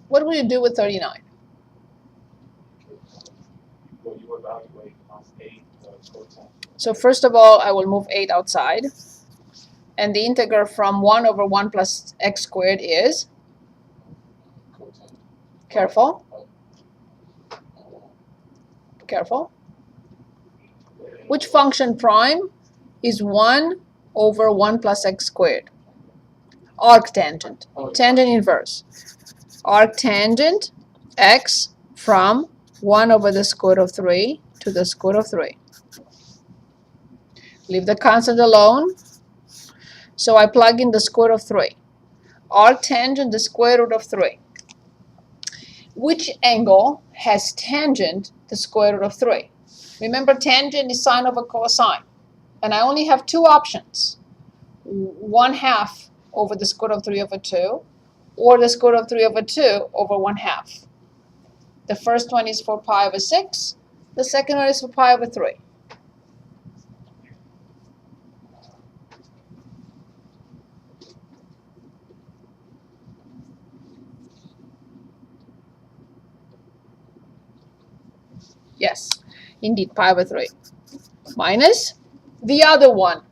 What will you do with 39? Well, you evaluate 8 cosine. So first of all, I will move 8 outside. And the integral from 1 over 1 plus x squared is? Cosine. Careful. Careful. Which function prime is 1 over 1 plus x squared? Arctangent. Tangent inverse. Arctangent x from 1 over the square root of 3 to the square root of 3. Leave the constant alone. So I plug in the square root of 3. Arctangent the square root of 3. Which angle has tangent the square root of 3? Remember, tangent is sine over cosine. And I only have two options. 1/2 over the square root of 3 over 2, or the square root of 3 over 2 over 1/2. The first one is for pi over 6. The second one is for pi over 3. Yes, indeed, pi over 3. Minus the other one,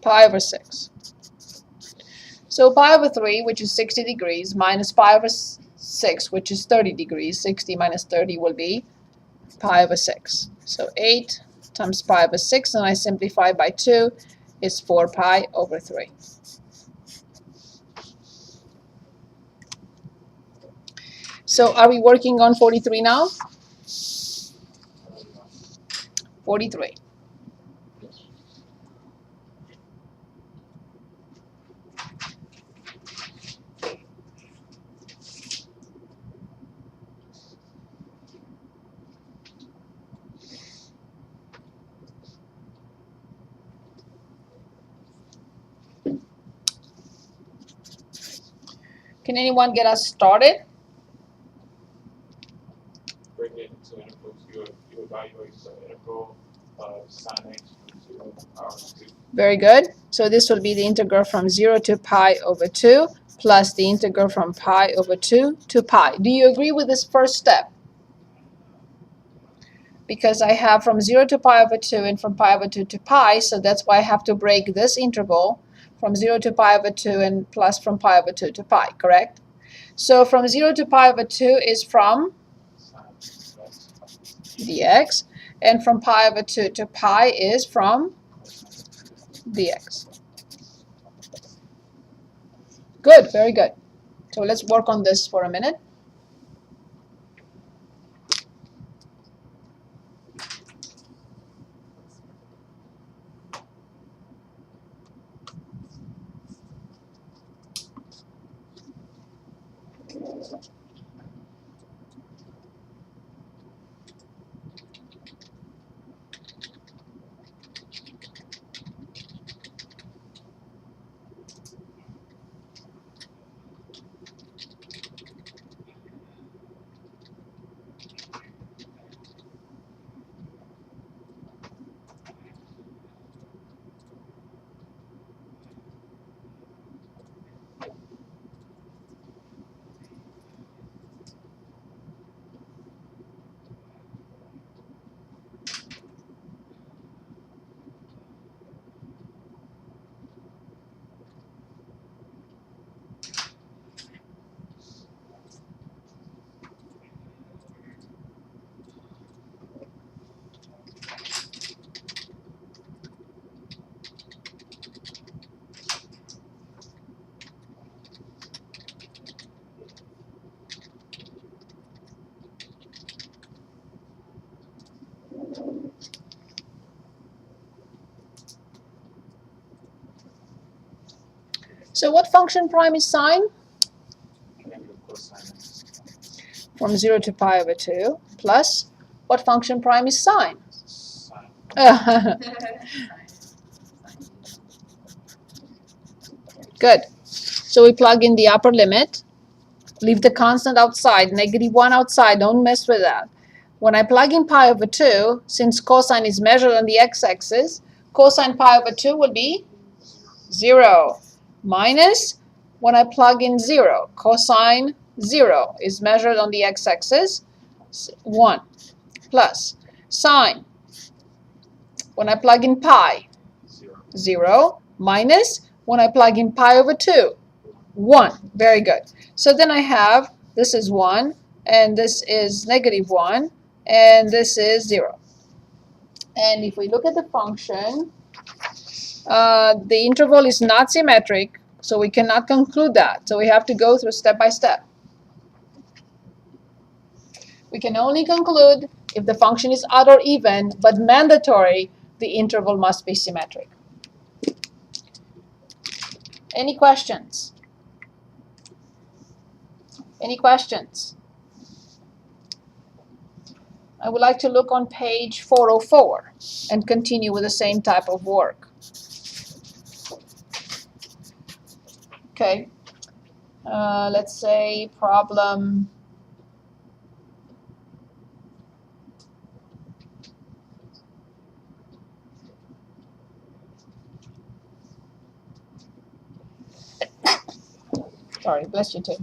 pi over 6. So pi over 3, which is 60 degrees, minus pi over 6, which is 30 degrees. 60 minus 30 will be pi over 6. So 8 times pi over 6, and I simplify by 2, is 4 pi over 3. So are we working on 43 now? 43. Can anyone get us started? Break it into integrals. You evaluate the integral of sine x from 0 to power 2. Very good. So this will be the integral from 0 to pi over 2 plus the integral from pi over 2 to pi. Do you agree with this first step? Because I have from 0 to pi over 2 and from pi over 2 to pi, so that's why I have to break this interval from 0 to pi over 2 and plus from pi over 2 to pi, correct? So from 0 to pi over 2 is from dx, and from pi over 2 to pi is from dx. Good, very good. So let's work on this for a minute. So what function prime is sine? Negative cosine x. From 0 to pi over 2 plus what function prime is sine? Sine. Good. So we plug in the upper limit. Leave the constant outside, -1 outside, don't mess with that. When I plug in pi over 2, since cosine is measured on the x-axis, cosine pi over 2 will be 0. Minus, when I plug in 0, cosine 0 is measured on the x-axis, 1, plus sine, when I plug in pi, 0, minus, when I plug in pi over 2, 1. Very good. So then I have, this is 1, and this is negative 1, and this is 0. And if we look at the function, the interval is not symmetric, so we cannot conclude that. So we have to go through step by step. We can only conclude if the function is odd or even, but mandatory, the interval must be symmetric. Any questions? Any questions? I would like to look on page 404 and continue with the same type of work. Okay, let's say problem sorry, bless you too.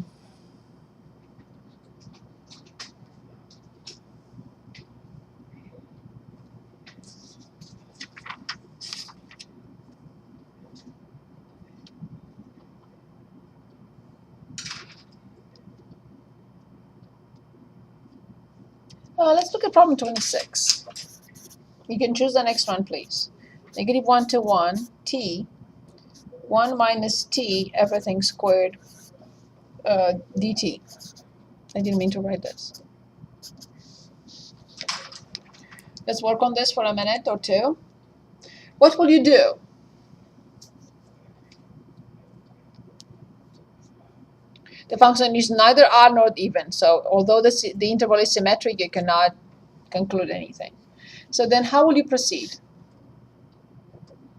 Let's look at problem 26. You can choose the next one, please. Negative 1 to 1, t, 1 minus t, everything squared, dt. I didn't mean to write this. Let's work on this for a minute or two. What will you do? The function is neither odd nor even, so although the interval is symmetric, you cannot conclude anything. So then how will you proceed?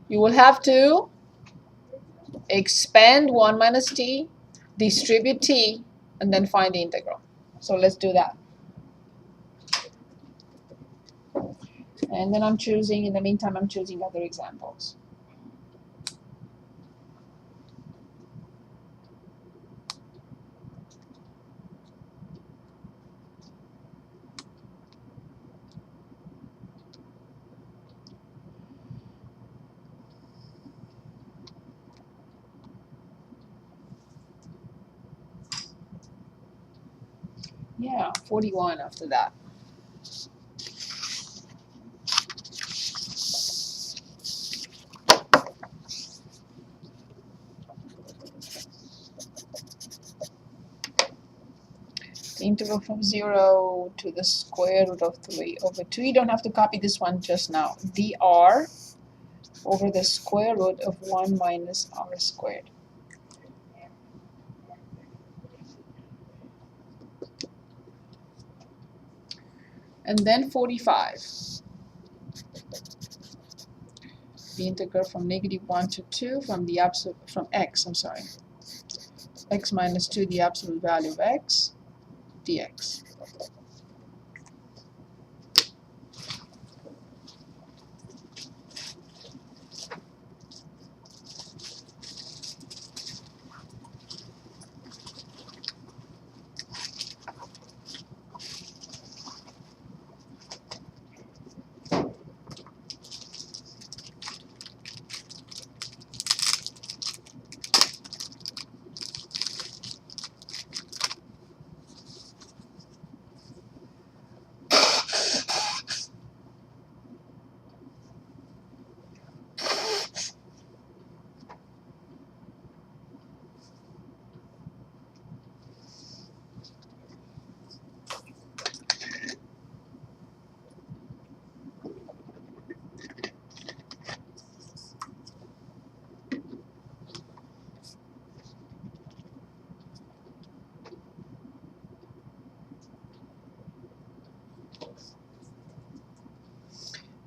You will have to expand 1 minus t, distribute t, and then find the integral. So let's do that. And then I'm choosing, in the meantime, I'm choosing other examples. Yeah, 41 after that. The integral from 0 to the square root of 3 over 2. You don't have to copy this one just now. dr over the square root of 1 minus r squared. And then 45. The integral from negative 1 to 2 from the absolute, from x, I'm sorry. X minus 2, the absolute value of x, dx.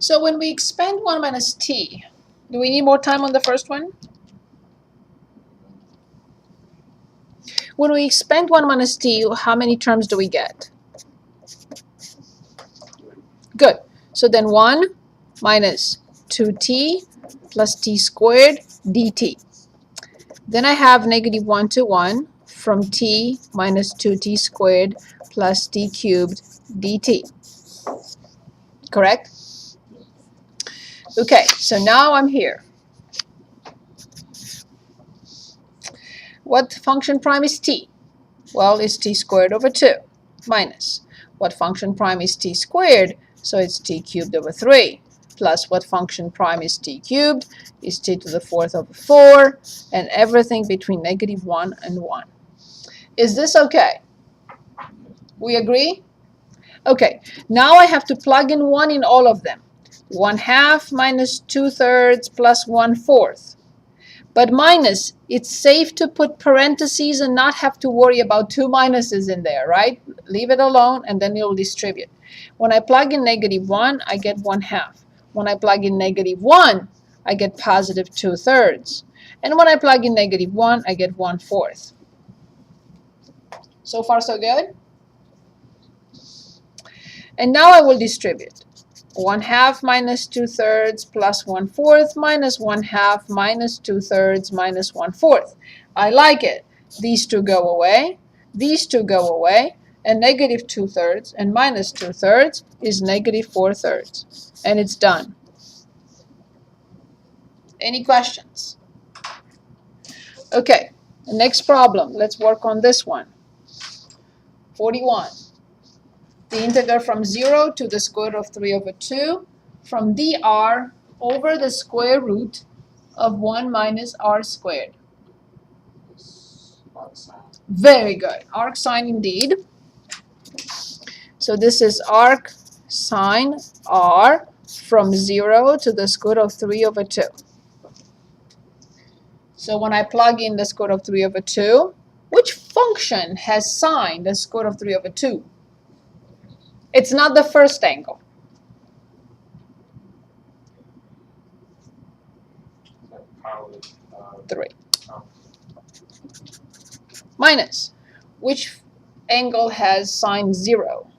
So when we expand 1 minus t, do we need more time on the first one? When we expand 1 minus t, how many terms do we get? Good. So then 1 minus 2t plus t squared dt. Then I have negative 1 to 1, from t minus 2t squared plus t cubed dt. Correct? Okay, so now I'm here. What function prime is t? Well, it's t squared over 2 minus. What function prime is t squared? So it's t cubed over 3 plus what function prime is t cubed is t to the 4th over 4, and everything between -1 and 1. Is this okay? We agree? Okay, now I have to plug in 1 in all of them. 1/2 minus 2/3 plus 1/4. But minus, it's safe to put parentheses and not have to worry about 2 minuses in there, right? Leave it alone and then it'll distribute. When I plug in -1, I get 1/2. When I plug in -1, I get positive 2/3. And when I plug in -1, I get 1/4. So far, so good? And now I will distribute. 1/2 minus 2/3 plus 1/4 minus 1/2 minus 2/3 minus 1/4. I like it. These two go away. These two go away. And negative 2/3 and minus 2/3 is negative 4/3. And it's done. Any questions? Okay, the next problem. Let's work on this one. 41. The integral from 0 to the square root of 3 over 2 from dr over the square root of 1 minus r squared. Very good. Arc sine indeed. So this is arc sine r from 0 to the square root of 3 over 2. So when I plug in the square root of 3 over 2, which function has sine the square root of 3 over 2? It's not the first angle. Three. Minus. Which angle has sine 0?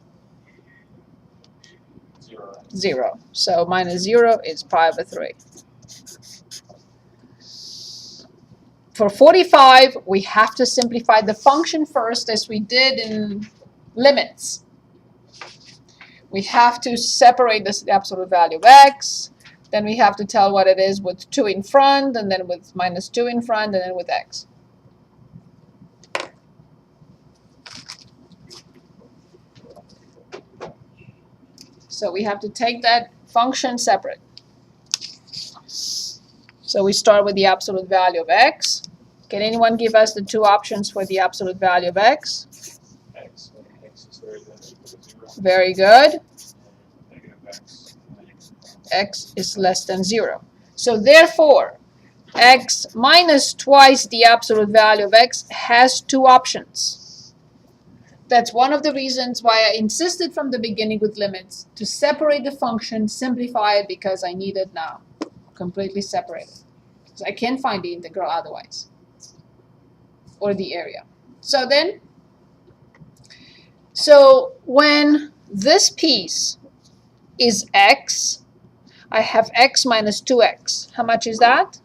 0. So minus 0 is pi over 3. For 45, we have to simplify the function first as we did in limits. We have to separate the absolute value of x, then we have to tell what it is with 2 in front, and then with minus 2 in front, and then with x. So we have to take that function separate. So we start with the absolute value of x. Can anyone give us the two options for the absolute value of x? X, when x is greater than or equal to 0. Very good. Negative x. X is less than 0. So therefore, x minus twice the absolute value of x has two options. That's one of the reasons why I insisted from the beginning with limits to separate the function, simplify it, because I need it now completely separated. So I can't find the integral otherwise, or the area. So then, when this piece is x, I have x minus 2x. How much is that?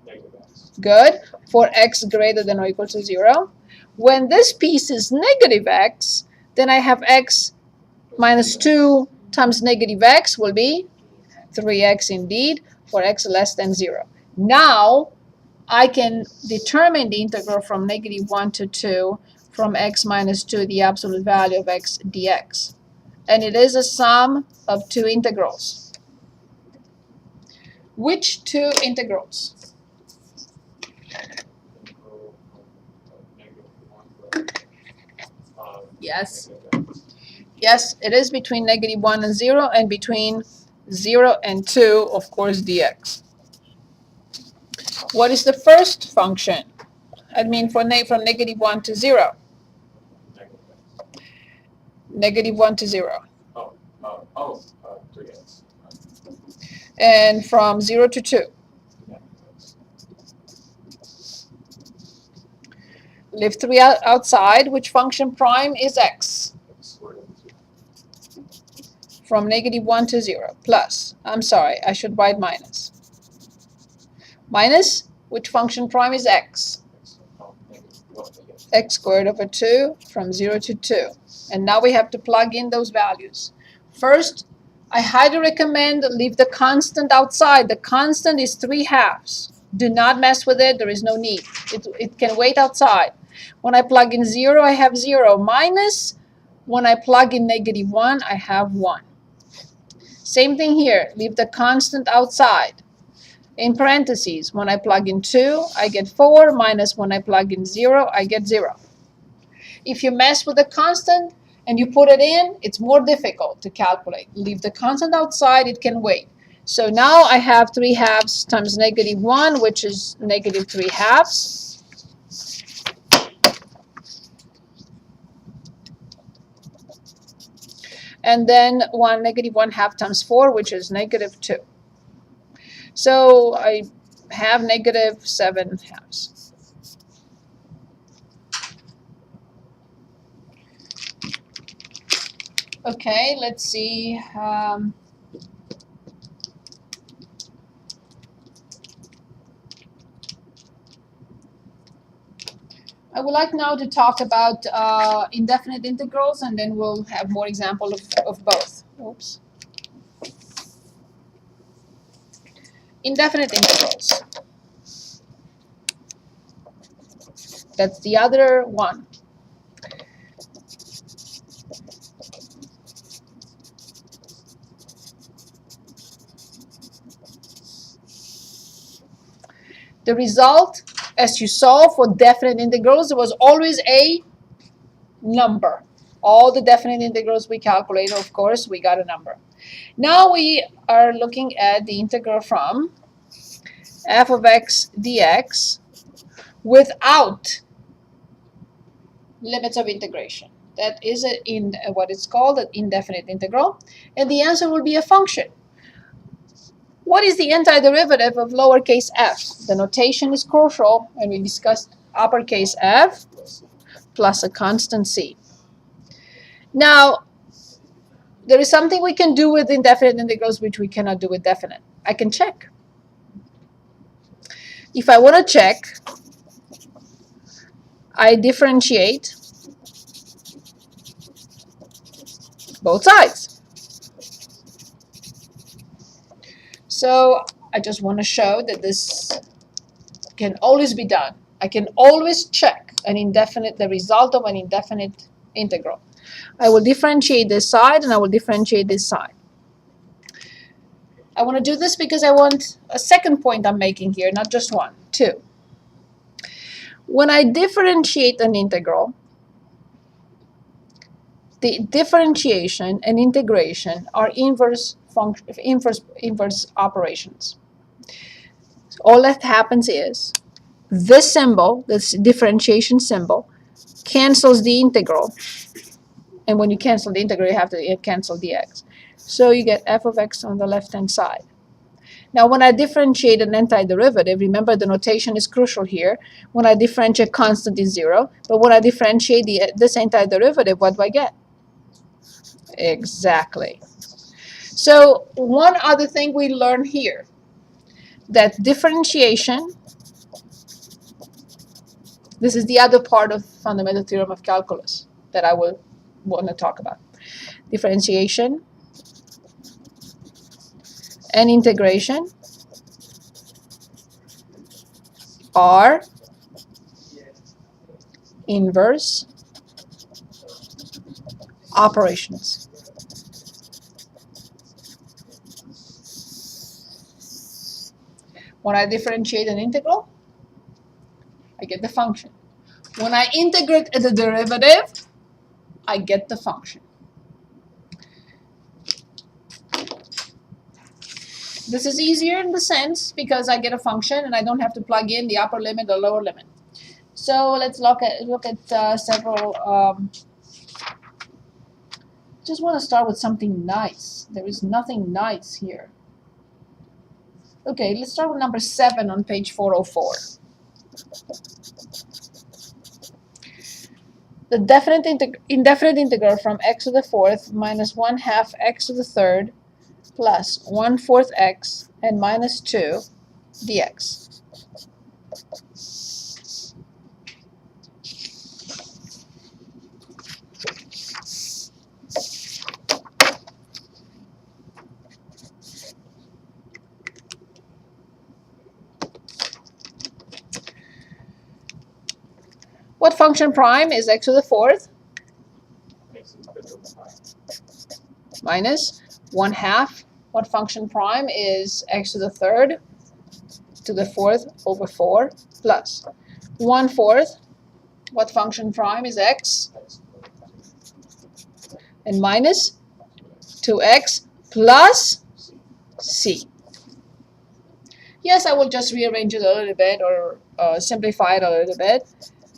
Negative x. Good. For x greater than or equal to 0. When this piece is negative x, then I have x minus 2 times negative x will be 3x indeed, for x less than 0. Now, I can determine the integral from -1 to 2 from x minus 2, the absolute value of x dx. And it is a sum of two integrals. Which two integrals? Yes. Yes, it is between -1 and 0, and between 0 and 2, of course, dx. What is the first function? I mean, from -1 to 0. -1 to 0. 3x. And from 0 to 2. Leave 3 outside. Which function prime is x? From -1 to 0. Plus. I'm sorry, I should write minus. Minus, which function prime is x? x squared over 2 from 0 to 2. And now we have to plug in those values. First, I highly recommend leave the constant outside. The constant is 3/2. Do not mess with it. There is no need. It can wait outside. When I plug in 0, I have 0 minus. When I plug in -1, I have 1. Same thing here. Leave the constant outside. In parentheses, when I plug in 2, I get 4, minus when I plug in 0, I get 0. If you mess with the constant and you put it in, it's more difficult to calculate. Leave the constant outside, it can wait. So now I have 3/2 times -1, which is -3/2. And then -1/2 times 4, which is -2. So I have -7/2. Okay, let's see. I would like now to talk about indefinite integrals, and then we'll have more examples of both. Oops. Indefinite integrals. That's the other one. The result, as you saw for definite integrals, there was always a number. All the definite integrals we calculated, of course, we got a number. Now we are looking at the integral from f of x dx without limits of integration. That is what it's called an indefinite integral, and the answer will be a function. What is the antiderivative of lowercase f? The notation is crucial, and we discussed uppercase f plus a constant c. Now, there is something we can do with indefinite integrals which we cannot do with definite. I can check. If I want to check, I differentiate both sides. So I just want to show that this can always be done. I can always check the result of an indefinite integral. I will differentiate this side and I will differentiate this side. I want to do this because I want a second point I'm making here, not just one, two. When I differentiate an integral, the differentiation and integration are inverse operations. So all that happens is this symbol, this differentiation symbol, cancels the integral. And when you cancel the integral, you have to cancel the x. So you get f of x on the left-hand side. Now, when I differentiate an antiderivative, remember the notation is crucial here. When I differentiate, constant is 0. But when I differentiate this antiderivative, what do I get? Exactly. So one other thing we learn here, that differentiation, this is the other part of fundamental theorem of calculus that I will want to talk about. Differentiation and integration are inverse operations. When I differentiate an integral, I get the function. When I integrate the derivative, I get the function. This is easier in the sense because I get a function and I don't have to plug in the upper limit or lower limit. So let's look at several. Just want to start with something nice. There is nothing nice here. Okay, let's start with number 7 on page 404. The indefinite integral from x to the 4th minus 1/2 x to the 3rd plus 1/4 x and minus 2 dx. What function prime is x to the fourth? X to the fifth over 5. Minus 1/2. What function prime is x to the third to the fourth over 4 plus 1/4. What function prime is x? X to the And minus 2x plus C. c. Yes, I will just rearrange it a little bit or simplify it a little bit.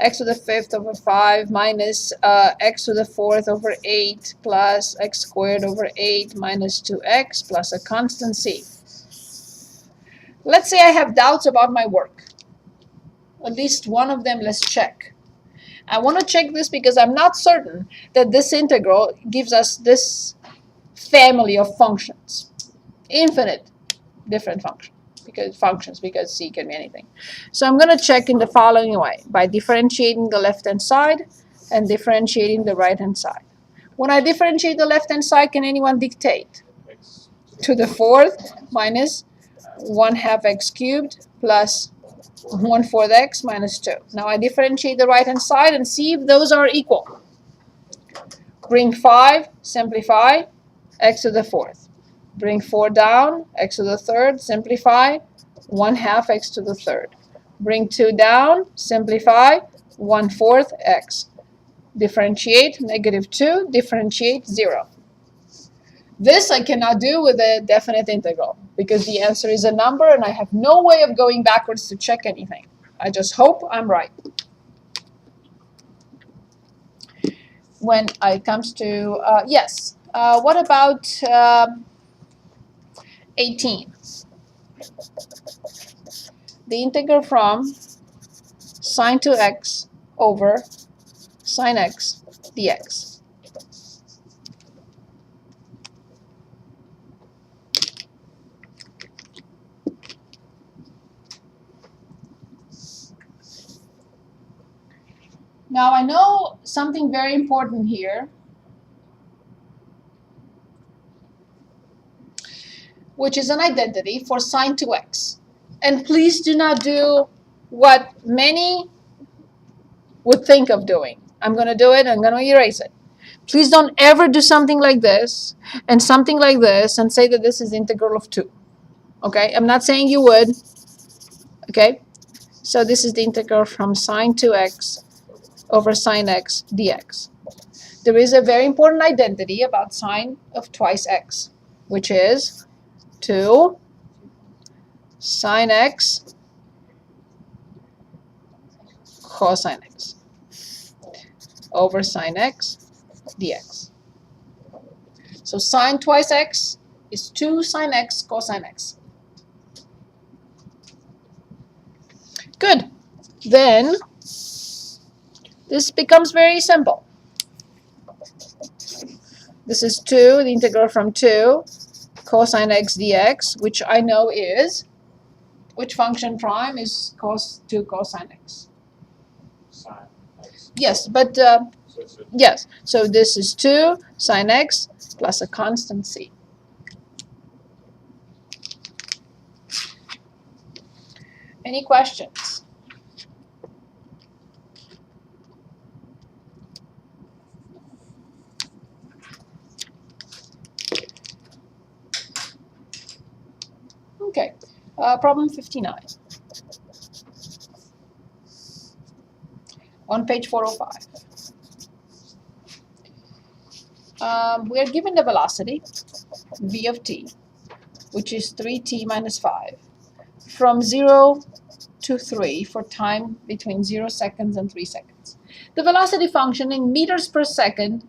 X to the fifth over 5 minus x to the fourth over 8 plus x squared over 8 minus 2x plus a constant c. Let's say I have doubts about my work. At least one of them, let's check. I want to check this because I'm not certain that this integral gives us this family of functions. Infinite different functions because c can be anything. So I'm going to check in the following way, by differentiating the left-hand side and differentiating the right-hand side. When I differentiate the left-hand side, can anyone dictate? X To the fourth minus 1/2 x cubed plus 1/4 x minus 2. Now I differentiate the right-hand side and see if those are equal. Bring 5, simplify, x to the fourth. Bring 4 down, x to the third, simplify, 1/2 x to the third. Bring 2 down, simplify, 1/4 x. Differentiate, -2, differentiate 0. This I cannot do with a definite integral because the answer is a number and I have no way of going backwards to check anything. I just hope I'm right. When it comes to, yes, what about 18? The integral from sine 2x over sine x dx. Now I know something very important here, which is an identity for sine 2x. And please do not do what many would think of doing. I'm going to do it, I'm going to erase it. Please don't ever do something like this and something like this and say that this is the integral of 2. Okay, I'm not saying you would. Okay, so this is the integral from sine 2x over sine x dx. There is a very important identity about sine of twice x, which is 2 sine x cosine x over sine x dx. So sine twice x is 2 sine x cosine x. Good. Then this becomes very simple. This is 2, the integral from 2 cosine x dx, which I know is, which function prime is cos 2 cosine x? Sine X. Yes, but So it's a yes, so this is 2 sine x plus a constant c. Any questions? Okay, problem 59. On page 405. We are given the velocity, v of t, which is 3t minus 5, from 0 to 3 for time between 0 seconds and 3 seconds. The velocity function in meters per second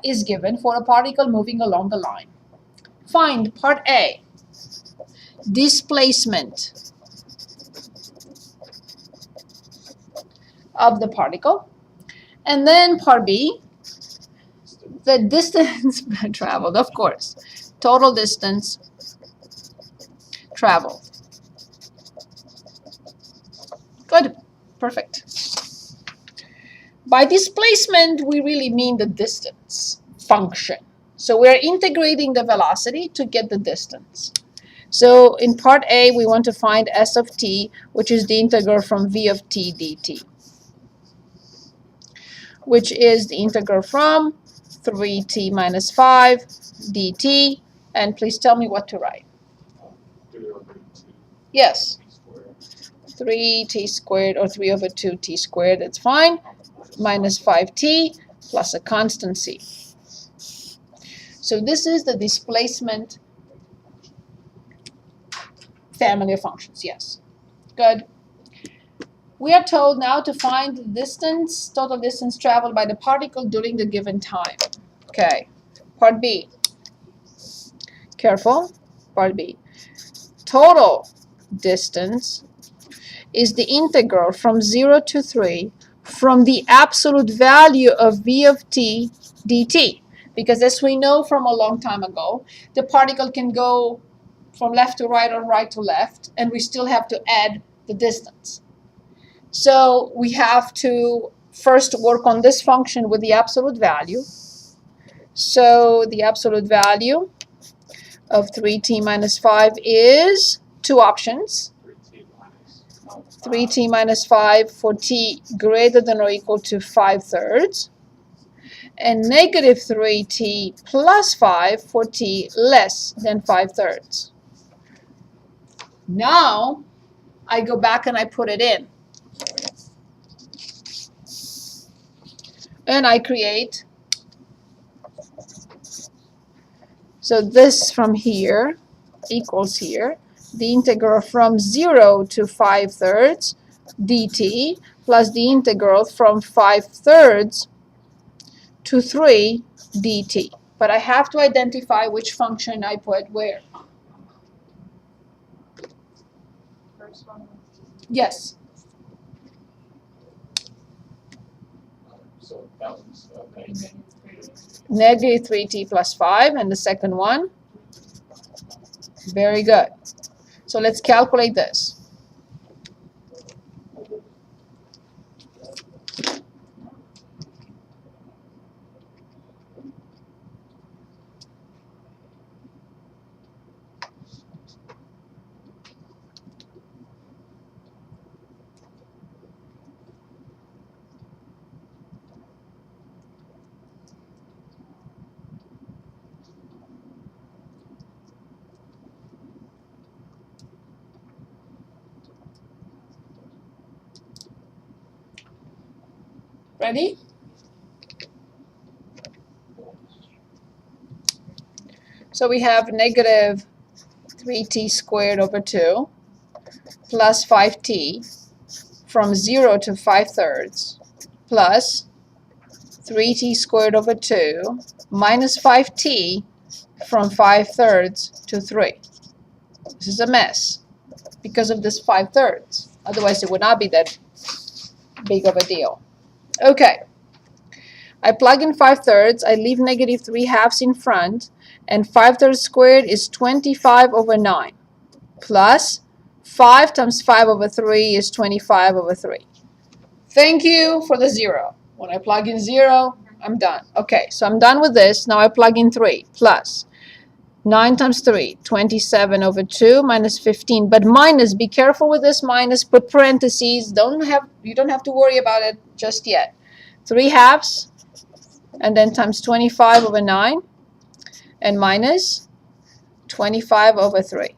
is given for a particle moving along the line. Find part A, displacement of the particle, and then part B, the distance traveled, of course, total distance traveled. Good, perfect. By displacement, we really mean the distance function. So we're integrating the velocity to get the distance. So in part A, we want to find s of t, which is the integral from v of t dt. which is the integral from 3t minus 5 dt. And please tell me what to write. 3 over 2 Yes, t squared 3t squared or 3 over 2t squared, that's fine, minus 5t plus a constant c. So this is the displacement family of functions, yes. Good. We are told now to find the distance, total distance traveled by the particle during the given time. Okay, part B. Careful, part B. Total distance is the integral from 0 to 3 from the absolute value of v of t dt. Because as we know from a long time ago, the particle can go from left to right or right to left, and we still have to add the distance. So we have to first work on this function with the absolute value. So the absolute value of 3t minus 5 is two options. 3t minus 5 for t greater than or equal to 5/3, and negative 3t plus 5 for t less than 5/3. Now I go back and I put it in. And I create, so this from here equals here, the integral from 0 to 5/3 dt plus the integral from 5/3 to 3 dt. But I have to identify which function I put where. First one. Yes. So that one's okay. Negative 3t plus 5, and the second one. Very good. So let's calculate this. Ready? So we have negative 3t squared over 2 plus 5t from 0 to 5/3 plus 3t squared over 2 minus 5t from 5/3 to 3. This is a mess because of this 5/3. Otherwise, it would not be that big of a deal. Okay. I plug in 5/3. I leave negative 3/2 in front. And 5/3 squared is 25 over 9. Plus 5 times 5 over 3 is 25 over 3. Thank you for the 0. When I plug in 0, I'm done. Okay, so I'm done with this. Now I plug in 3 plus 9 times 3, 27 over 2 minus 15. But minus, be careful with this minus, put parentheses. You don't have to worry about it just yet. 3/2 and then times 25 over 9 and minus 25 over 3.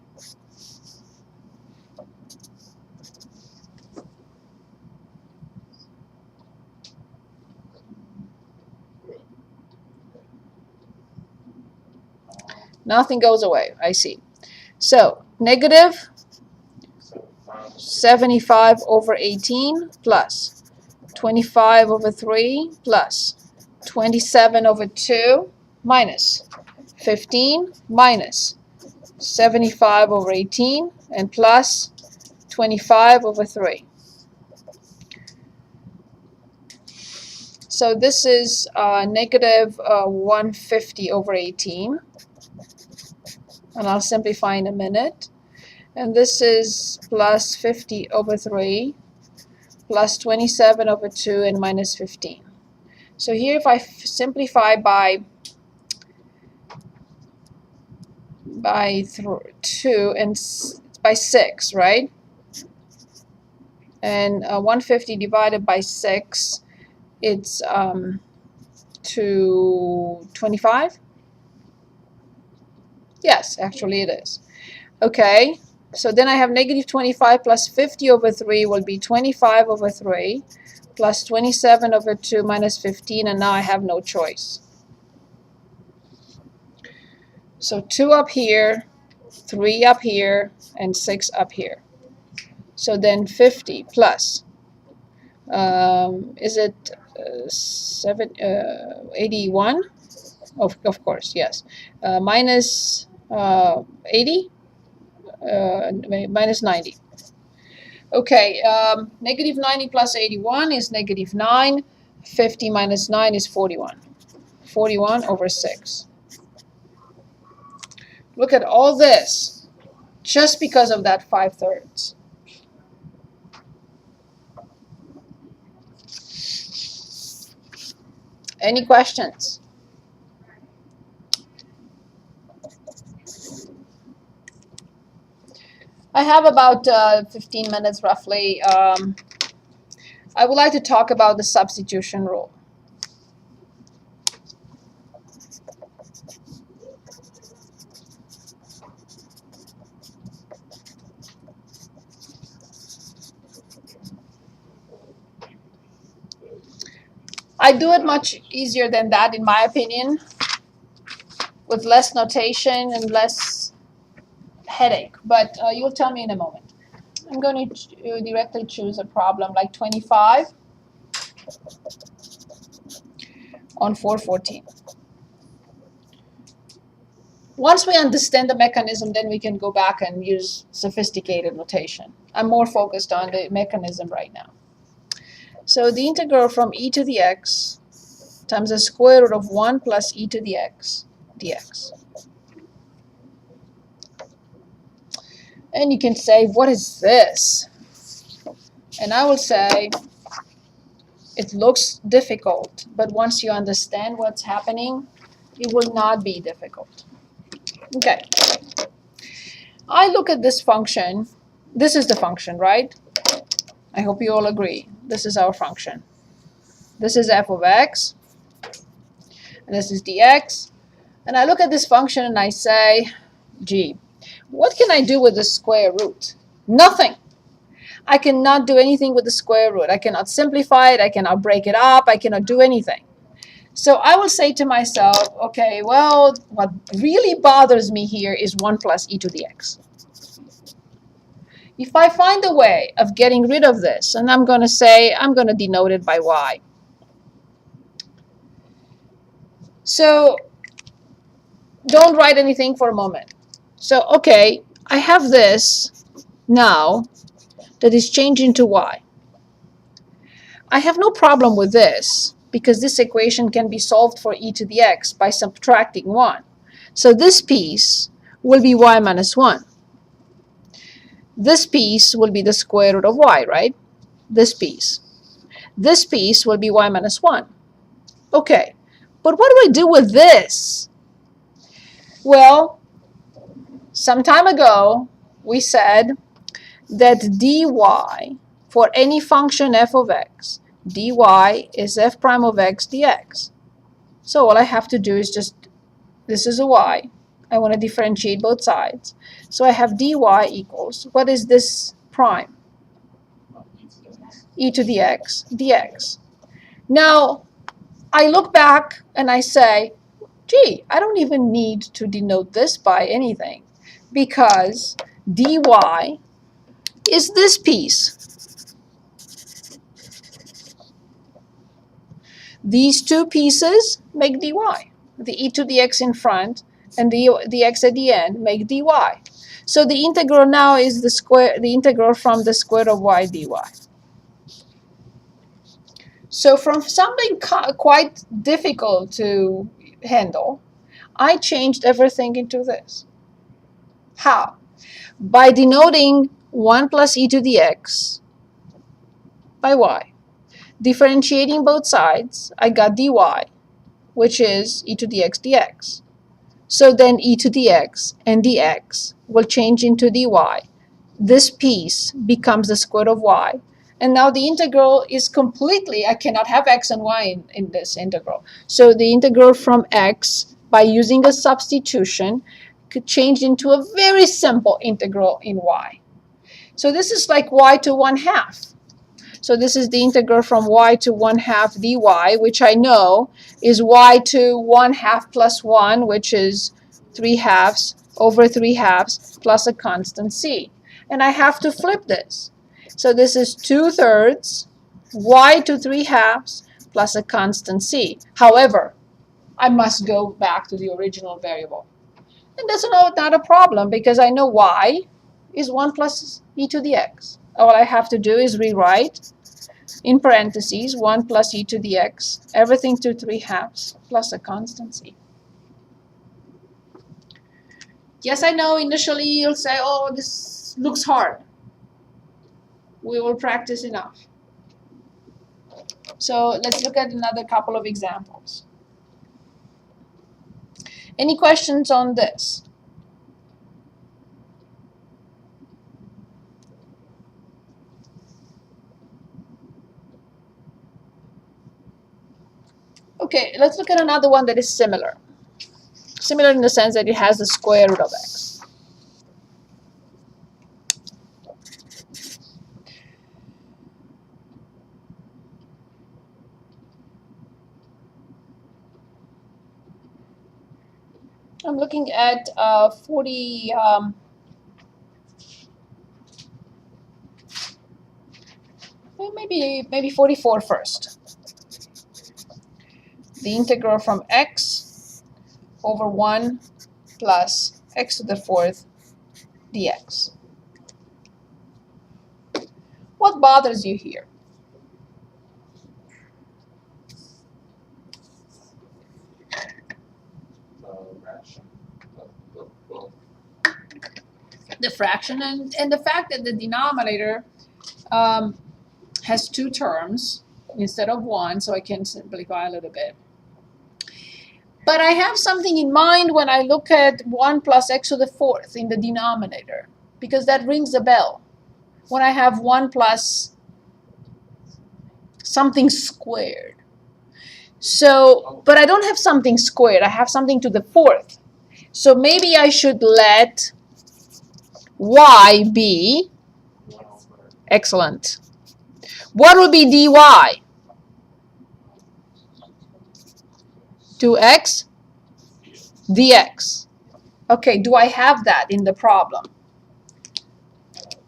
Nothing goes away, I see. So, negative 75 over 18 plus 25 over 3 plus 27 over 2 minus 15 minus 75 over 18 and plus 25 over 3. So this is negative 150 over 18. And I'll simplify in a minute. And this is plus 50 over 3 plus 27 over 2 and minus 15. So here if I simplify by 2 and by 6, right? And 150 divided by 6 it's to 25. Yes, actually it is. Okay, so then I have negative 25 plus 50 over 3 will be 25 over 3 plus 27 over 2 minus 15, and now I have no choice. So 2 up here, 3 up here, and 6 up here. So then 50 plus, is it 81? Of course, yes. Minus 80, minus 90. Okay, negative 90 plus 81 is negative 9. 50 minus 9 is 41. 41 over 6. Look at all this, just because of that 5/3. Any questions? I have about 15 minutes roughly. I would like to talk about the substitution rule. I do it much easier than that, in my opinion, with less notation and less headache, but you'll tell me in a moment. I'm going to directly choose a problem like 25 on 414. Once we understand the mechanism, then we can go back and use sophisticated notation. I'm more focused on the mechanism right now. So the integral from e to the x times the square root of 1 plus e to the x dx. And you can say, what is this? And I will say, it looks difficult, but once you understand what's happening, it will not be difficult. Okay. I look at this function. This is the function, right? I hope you all agree. This is our function. This is f of x, and this is dx. And I look at this function and I say, gee, what can I do with the square root? Nothing. I cannot do anything with the square root. I cannot simplify it. I cannot break it up. I cannot do anything. So I will say to myself, okay, well, what really bothers me here is 1 plus e to the x. If I find a way of getting rid of this, and I'm going to say, I'm going to denote it by y. So don't write anything for a moment. So, okay, I have this now that is changed into y. I have no problem with this because this equation can be solved for e to the x by subtracting 1. So this piece will be y minus 1. This piece will be the square root of y, right? This piece. This piece will be y minus 1. Okay, but what do I do with this? Well, some time ago, we said that dy for any function f of x, dy is f prime of x dx. So all I have to do is just, this is a y. I want to differentiate both sides. So I have dy equals, what is this prime? E to the x dx. Now, I look back and I say, gee, I don't even need to denote this by anything because dy is this piece. These two pieces make dy. The e to the x in front and the x at the end make dy. So the integral now is the integral from the square of y dy. So from something quite difficult to handle, I changed everything into this. How? By denoting 1 plus e to the x by y. Differentiating both sides, I got dy, which is e to the x dx. So then e to the x and dx will change into dy. This piece becomes the square of y. And now the integral is completely, I cannot have x and y in this integral. So the integral from x, by using a substitution, could change into a very simple integral in y. So this is like y to 1/2. So this is the integral from y to 1/2 dy, which I know is y to 1/2 plus 1, which is 3/2 over 3/2 plus a constant c. And I have to flip this. So this is 2/3 y to 3/2 plus a constant c. However, I must go back to the original variable. And that's not a problem because I know y is 1 plus e to the x. All I have to do is rewrite in parentheses 1 plus e to the x, everything to 3/2 plus a constant c. Yes, I know initially you'll say, oh, this looks hard. We will practice enough. So let's look at another couple of examples. Any questions on this? Okay, let's look at another one that is similar. Similar in the sense that it has the square root of x. I'm looking at maybe 44 first. The integral from x over 1 plus x to the 4th dx. What bothers you here? The fraction and the fact that the denominator has 2 terms instead of 1, so I can simplify a little bit. But I have something in mind when I look at 1 plus x to the 4th in the denominator, because that rings a bell. When I have 1 plus something squared. So, but I don't have something squared, I have something to the 4th. So maybe I should let y be, excellent. What will be dy? 2x dx. Okay, do I have that in the problem?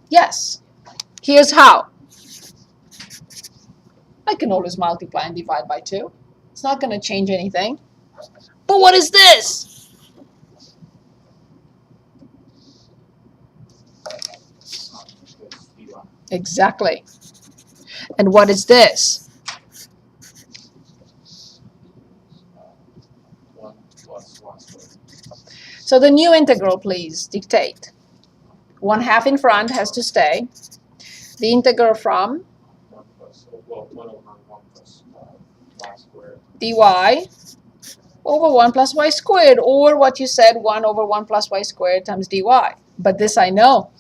Yes. Here's how. I can always multiply and divide by 2. It's not going to change anything. But what is this? Exactly. And what is this? So the new integral, please, dictate. 1/2 in front has to stay. The integral from dy over 1 plus y squared, or what you said, 1 over 1 plus y squared times dy. But this I know.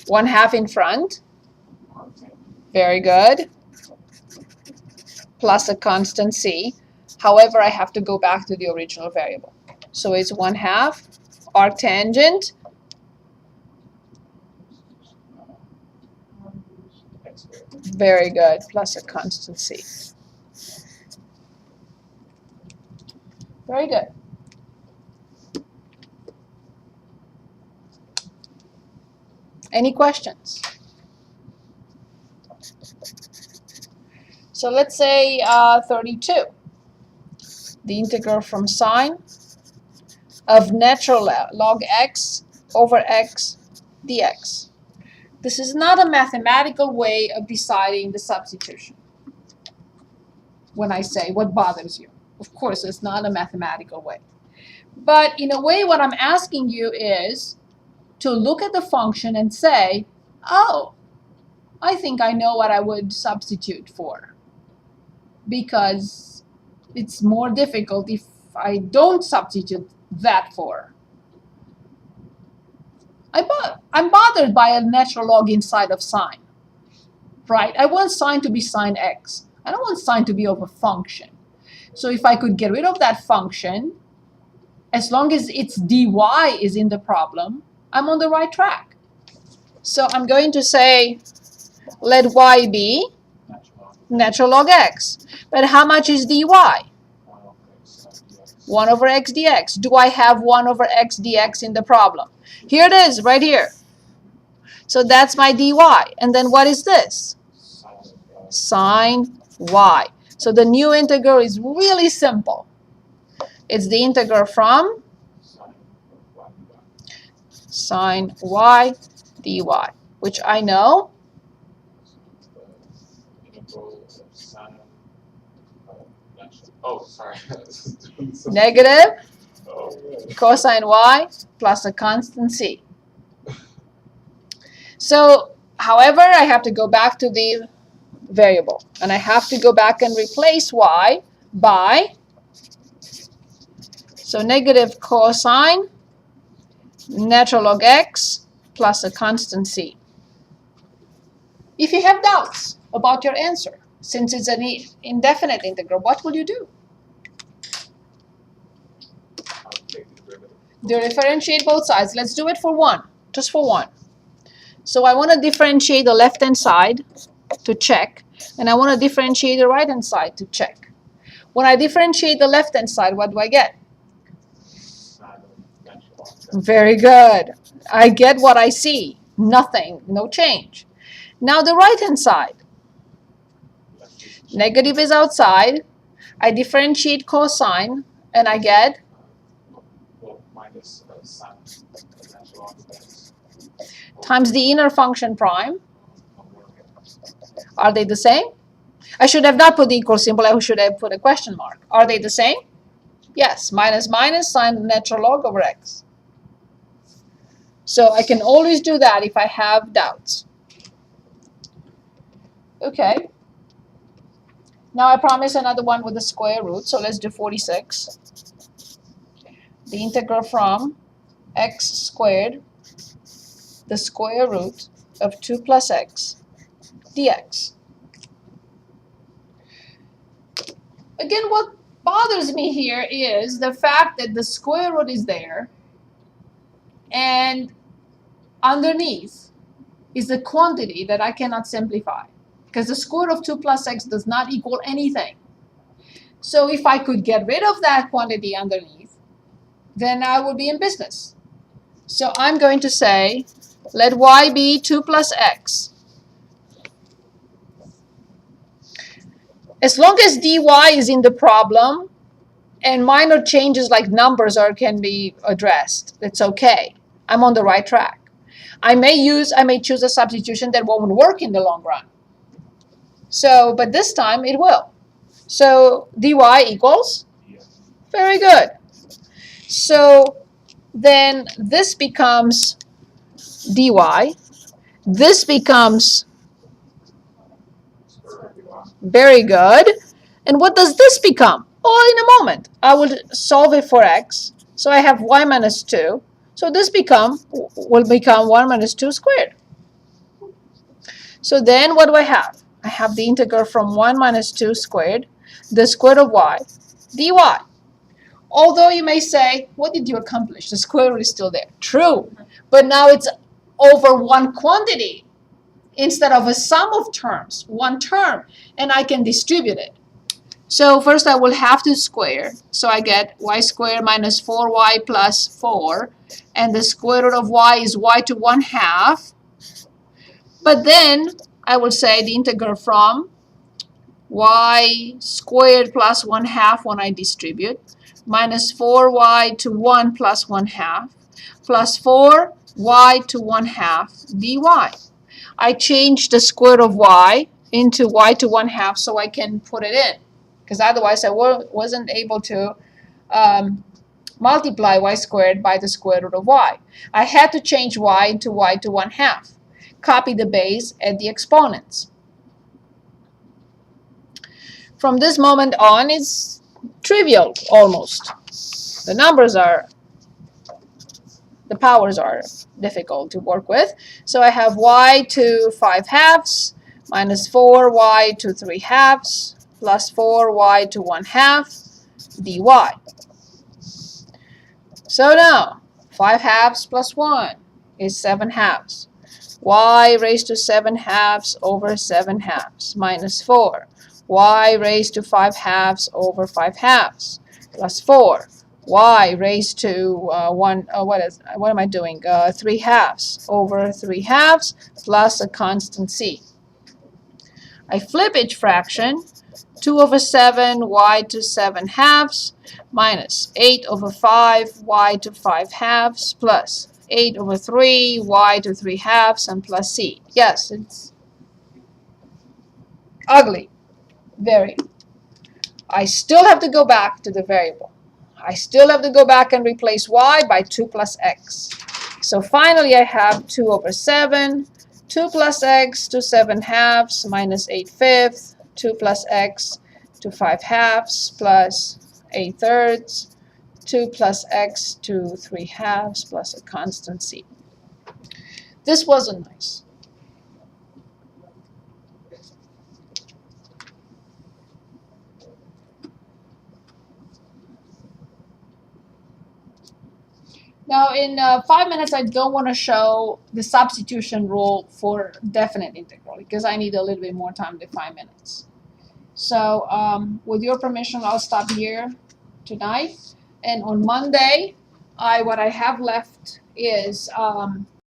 1/2 in front. Very good. Plus a constant c. However, I have to go back to the original variable. So it's 1/2 arctangent very good, plus a constant c. Very good. Any questions? So let's say 32. The integral from sine of natural log x over x dx. This is not a mathematical way of deciding the substitution. When I say what bothers you, of course, it's not a mathematical way. But in a way, what I'm asking you is to look at the function and say, oh, I think I know what I would substitute for, because it's more difficult if I don't substitute that for. I'm bothered by a natural log inside of sine, right? I want sine to be sine x. I don't want sine to be of a function. So if I could get rid of that function, as long as its dy is in the problem, I'm on the right track. So I'm going to say, let y be natural log x. But how much is dy? 1 over x dx. Do I have 1 over x dx in the problem? Here it is, right here. So that's my dy. And then what is this? Sine y. So the new integral is really simple. It's the integral from sine y dy, which I know Oh, sorry. negative Oh, cosine y plus a constant c. So, however, I have to go back to the variable, and I have to go back and replace y by, so negative cosine natural log x plus a constant c. If you have doubts about your answer, since it's an indefinite integral, what will you do? I'll take the derivative. Differentiate both sides. Let's do it for one, just for one. So I want to differentiate the left-hand side to check, and I want to differentiate the right-hand side to check. When I differentiate the left-hand side, what do I get? Very good. I get what I see. Nothing, no change. Now the right-hand side. Negative is outside. I differentiate cosine, and I get Well, minus sine natural log of x. times the inner function prime. Are they the same? I should have not put the equal symbol. I should have put a question mark. Are they the same? Yes. Minus minus sine natural log over x. So I can always do that if I have doubts. Okay. Now I promise another one with the square root. So let's do 46. The integral from x squared, the square root of 2 plus x dx. Again, what bothers me here is the fact that the square root is there, and underneath is the quantity that I cannot simplify, because the square root of 2 plus x does not equal anything. So if I could get rid of that quantity underneath, then I would be in business. So I'm going to say, let y be 2 plus x. As long as dy is in the problem and minor changes like numbers can be addressed, it's okay. I'm on the right track. I may choose a substitution that won't work in the long run. So, but this time it will. So dy equals? Very good. So then this becomes dy. This becomes very good. And what does this become? Oh, in a moment. I will solve it for x. So I have y minus 2. So this will become 1 minus 2 squared. So then what do I have? I have the integral from 1 minus 2 squared, the square root of y, dy. Although you may say, what did you accomplish? The square root is still there. True. But now it's over one quantity instead of a sum of terms, one term, and I can distribute it. So first I will have to square. So I get y squared minus 4y plus 4, and the square root of y is y to 1/2. But then I will say the integral from y squared plus 1/2 when I distribute, minus 4y to 1 plus 1/2, plus 4y to 1/2 dy. I changed the square root of y into y to 1/2 so I can put it in, because otherwise I wasn't able to multiply y squared by the square root of y. I had to change y into y to 1/2. Copy the base and the exponents. From this moment on, it's trivial almost. The numbers are the powers are difficult to work with. So I have y to 5 halves minus 4y to 3 halves plus 4y to 1 half dy. So now 5 halves plus 1 is 7 halves. Y raised to 7 halves over 7 halves minus 4. Y raised to 5 halves over 5 halves plus 4. Y raised to 3 halves over 3 halves plus a constant c. I flip each fraction. 2 over 7 y to 7 halves minus 8 over 5 y to 5 halves plus 8 over 3 y to 3 halves and plus c. Yes, it's ugly. Very. I still have to go back to the variable. I still have to go back and replace y by 2 plus x. So finally I have 2 over 7, 2 plus x to 7 halves minus 8 fifths, 2 plus x to 5 halves plus 8 thirds, 2 plus x to 3 halves plus a constant c. This wasn't nice. Now, in 5 minutes, I don't want to show the substitution rule for definite integral because I need a little bit more time than 5 minutes. So, with your permission, I'll stop here tonight. And on Monday, what I have left is